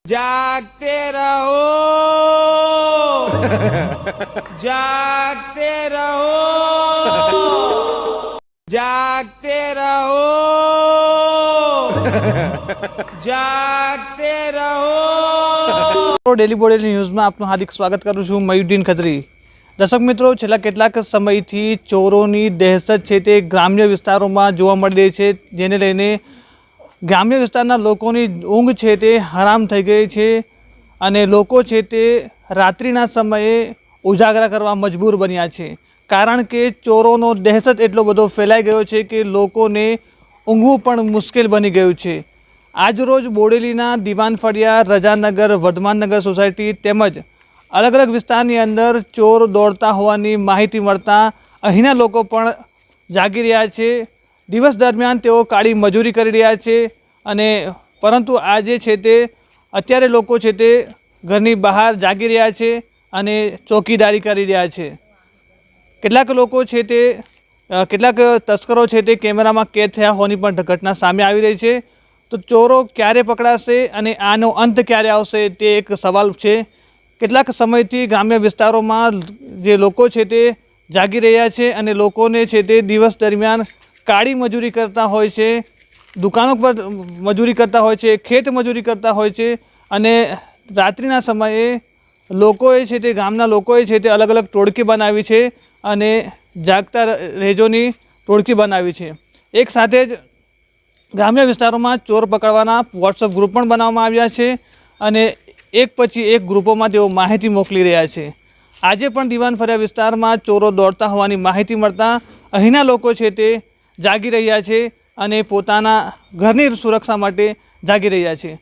जागते रहो जागते रहो जागते रहो जागते रहो। डेली बोडेली न्यूज़ में आपનું हार्दिक સ્વાગત કરું છું મયુદ્દીન ખત્રી। દર્શક મિત્રો, છેલ્લા કેટલાક સમયથી ચોરોની દહેશત છે તે ગ્રામ્ય વિસ્તારોમાં જોવા મળી રહી છે, જેને લઈને ગ્રામ્ય વિસ્તારના લોકોની ઊંઘ છે તે હરામ થઈ ગઈ છે અને લોકો છે તે રાત્રિના સમયે ઉજાગરા કરવા મજબૂર બન્યા છે, કારણ કે ચોરોનો દહેશત એટલો બધો ફેલાઈ ગયો છે કે લોકોને ઊંઘવું પણ મુશ્કેલ બની ગયું છે। આજરોજ બોડેલીના દિવાન ફળિયા, રજાનગર, વર્ધમાનનગર સોસાયટી તેમજ અલગ અલગ વિસ્તારની અંદર ચોર દોડતા હોવાની માહિતી મળતા અહીંના લોકો પણ જાગી રહ્યા છે। દિવસ દરમિયાન તેઓ કાળી મજૂરી કરી રહ્યા છે અને પરંતુ આજે છે તે અત્યારે લોકો છે તે ઘરની બહાર જાગી રહ્યા છે અને ચોકીદારી કરી રહ્યા છે। કેટલાક લોકો છે તે કેટલાક તસ્કરો છે તે કેમેરામાં કેદ થયા હોવાની પણ ઘટના સામે આવી રહી છે। તો ચોરો ક્યારે પકડાશે અને આનો અંત ક્યારે આવશે તે એક સવાલ છે। કેટલાક સમયથી ગ્રામ્ય વિસ્તારોમાં જે લોકો છે તે જાગી રહ્યા છે અને લોકોને છે તે દિવસ દરમિયાન કાળી મજૂરી કરતા હોય છે, દુકાનો પર મજૂરી કરતા હોય છે, ખેત મજૂરી કરતા હોય છે અને રાત્રિના સમયે લોકોએ છે તે ગામના લોકોએ છે તે અલગ અલગ ટોળકી બનાવી છે અને જાગતા રહેજોની ટોળકી બનાવી છે। એક સાથે જ ગ્રામ્ય વિસ્તારોમાં ચોર પકડવાના વોટ્સઅપ ગ્રુપ પણ બનાવવામાં આવ્યા છે અને એક પછી એક ગ્રુપોમાં તેઓ માહિતી મોકલી રહ્યા છે। આજે પણ દિવાન ફળિયા વિસ્તારમાં ચોરો દોડતા હોવાની માહિતી મળતા અહીંના લોકો છે તે જાગી રહ્યા છે અને પોતાના ઘરની સુરક્ષા માટે જાગી રહ્યા છે।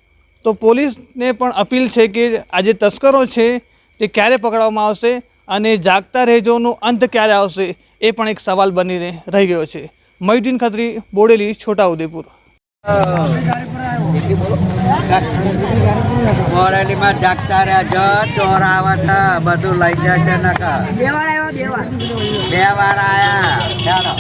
તો પોલીસને પણ અપીલ છે કે આ જે તસ્કરો છે તે ક્યારે પકડવામાં આવશે અને જાગતા રહેજોનો અંત ક્યારે આવશે એ પણ એક સવાલ બની રહી ગયો છે। મયુદ્દીન ખત્રી, બોડેલી, છોટાઉદેપુર। બોરેલીમાં જાગતા રહેજો, ચોર આવે છે, બધું લઈ જાય છે નકા 2 વાર આવ્યા 2 વાર 2 વાર આયા। ચાલો।